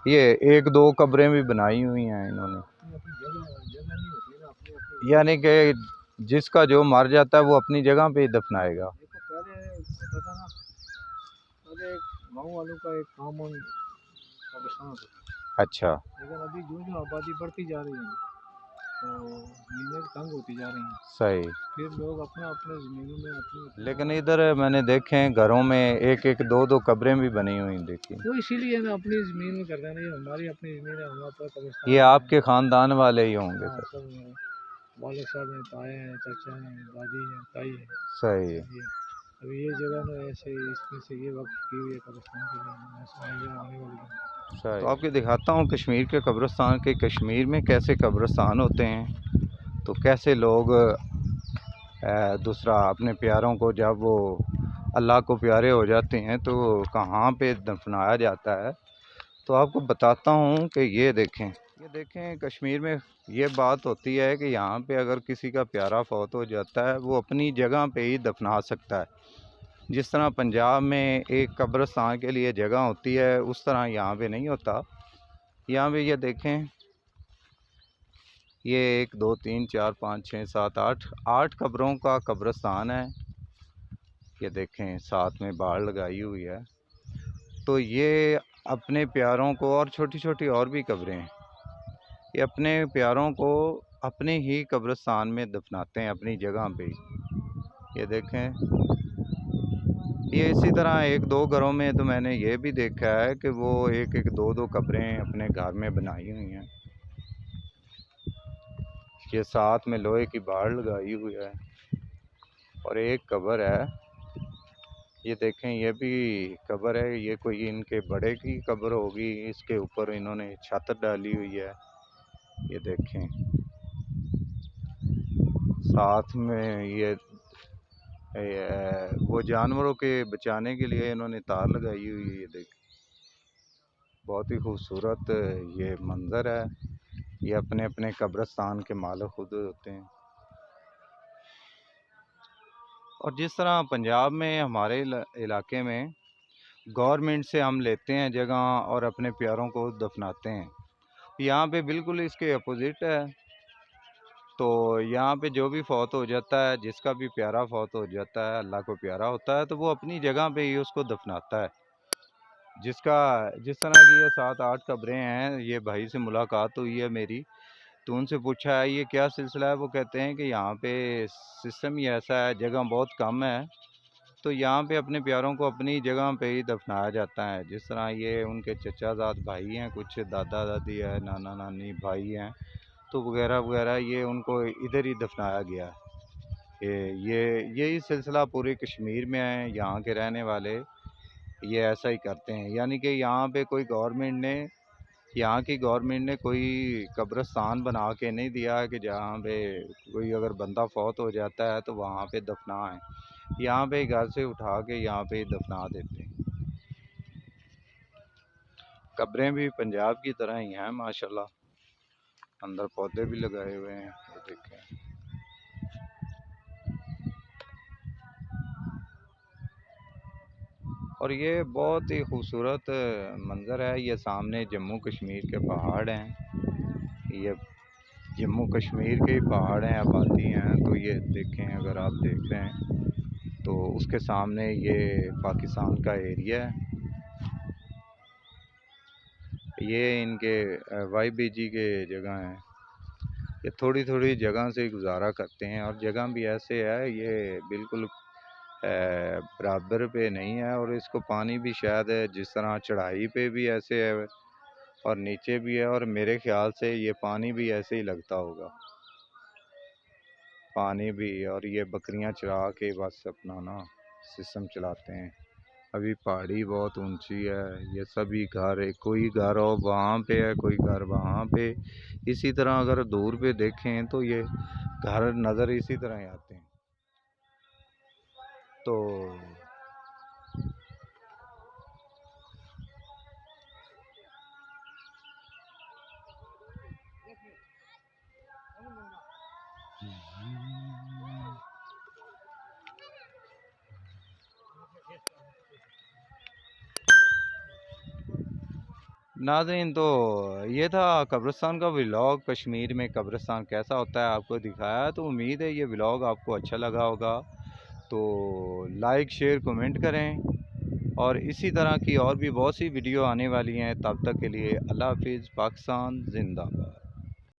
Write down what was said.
ये एक दो कब्रें भी बनाई हुई हैं इन्होंने, यानी कि जिसका जो मर जाता है वो अपनी जगह पे ही दफनाएगा। पहले गाँव वालों का एक कॉमन कब्रिस्तान होता था, अच्छा, लेकिन अभी जो जो आबादी बढ़ती जा रही है तो ज़मीनें तंग होती जा रही हैं, सही। फिर लोग अपना अपने ज़मीनों में अपनी लेकिन इधर मैंने देखे हैं घरों में एक एक दो दो कब्रें भी बनी हुई देखी। वो इसीलिए ना अपनी ज़मीन में करते हैं, नहीं हमारी अपनी ज़मीन है, हम अपना कब्रिस्तान ये करते आपके खानदान वाले ही होंगे हैं। हाँ, सर? सब मेरे वालिद साहब हैं, ताए हैं, चाचा हैं, दादी हैं, ताई हैं। सही है। ये अभी ये जगह ना ऐसे ही इसमें से ये वक्त की हुई है कब्रिस्तान के लिए, ऐसा आने वाली है। सही। तो आपको दिखाता हूँ कश्मीर के कब्रिस्तान के, कश्मीर में कैसे कब्रिस्तान होते हैं, तो कैसे लोग दूसरा अपने प्यारों को जब वो अल्लाह को प्यारे हो जाते हैं तो कहाँ पे दफनाया जाता है। तो आपको बताता हूँ कि ये देखें कश्मीर में ये बात होती है कि यहाँ पे अगर किसी का प्यारा फौत हो जाता है वो अपनी जगह पे ही दफना सकता है। जिस तरह पंजाब में एक कब्रिस्तान के लिए जगह होती है उस तरह यहाँ पे नहीं होता। यहाँ पे ये देखें, ये 1 2 3 4 5 6 7 8 कब्रों का कब्रिस्तान है। ये देखें साथ में बाड़ लगाई हुई है। तो ये अपने प्यारों को, और छोटी छोटी और भी कब्रें हैं, ये अपने प्यारों को अपने ही कब्रिस्तान में दफनाते हैं अपनी जगह पे। ये देखें, ये इसी तरह एक दो घरों में तो मैंने ये भी देखा है कि वो एक एक दो दो कब्रें अपने घर में बनाई हुई हैं। ये साथ में लोहे की बाड़ लगाई हुई है और एक कब्र है। ये देखें, ये भी कब्र है, ये कोई इनके बड़े की कब्र होगी, इसके ऊपर इन्होंने छत डाली हुई है। ये देखें साथ में ये वो जानवरों के बचाने के लिए इन्होंने तार लगाई हुई है। ये देखें बहुत ही खूबसूरत ये मंज़र है। ये अपने अपने कब्रिस्तान के मालिक खुद होते हैं। और जिस तरह पंजाब में हमारे इलाके में गवर्नमेंट से हम लेते हैं जगह और अपने प्यारों को दफनाते हैं, यहाँ पे बिल्कुल इसके अपोजिट है। तो यहाँ पे जो भी फौत हो जाता है, जिसका भी प्यारा फौत हो जाता है, अल्लाह को प्यारा होता है, तो वो अपनी जगह पे ही उसको दफनाता है। जिसका जिस तरह की ये 7 8 कब्रें हैं, ये भाई से मुलाकात हुई है मेरी, तो उनसे पूछा है ये क्या सिलसिला है। वो कहते हैं कि यहाँ पे सिस्टम ही ऐसा है, जगह बहुत कम है, तो यहाँ पे अपने प्यारों को अपनी जगह पे ही दफनाया जाता है। जिस तरह ये उनके चचाजाद भाई हैं, कुछ दादा दादी है, नाना नानी भाई हैं, तो वगैरह वगैरह ये उनको इधर ही दफनाया गया है। ये यही सिलसिला पूरे कश्मीर में है। यहाँ के रहने वाले ये ऐसा ही करते हैं, यानी कि यहाँ की गवर्नमेंट ने कोई कब्रिस्तान बना के नहीं दिया है कि जहाँ पे कोई अगर बंदा फौत हो जाता है तो वहाँ पे दफना है। यहाँ पे घर से उठा के यहाँ पे दफना देते हैं। कब्रें भी पंजाब की तरह ही हैं माशाल्लाह, अंदर पौधे भी लगाए हुए हैं। ये देखें, और ये बहुत ही खूबसूरत मंज़र है। ये सामने जम्मू कश्मीर के पहाड़ हैं, ये जम्मू कश्मीर के पहाड़ हैं, आबादी हैं। तो ये देखें, अगर आप देख रहे हैं तो उसके सामने ये पाकिस्तान का एरिया है। ये इनके YBG के जगह हैं। ये थोड़ी थोड़ी जगह से गुजारा करते हैं, और जगह भी ऐसे है ये बिल्कुल बराबर पे नहीं है, और इसको पानी भी शायद जिस तरह चढ़ाई पे भी ऐसे है और नीचे भी है, और मेरे ख्याल से ये पानी भी ऐसे ही लगता होगा, पानी भी। और ये बकरियां चरा के बस अपना ना सिस्टम चलाते हैं। अभी पहाड़ी बहुत ऊंची है, ये सभी घर है, कोई घर हो वहाँ पे है, कोई घर वहाँ पे। इसी तरह अगर दूर पे देखें तो ये घर नज़र इसी तरह आते हैं। तो नाज़रीन, तो ये था कब्रिस्तान का व्लॉग। कश्मीर में कब्रिस्तान कैसा होता है आपको दिखाया। तो उम्मीद है ये व्लॉग आपको अच्छा लगा होगा। तो लाइक शेयर कमेंट करें, और इसी तरह की और भी बहुत सी वीडियो आने वाली हैं। तब तक के लिए अल्लाह हाफिज़। पाकिस्तान जिंदाबाद।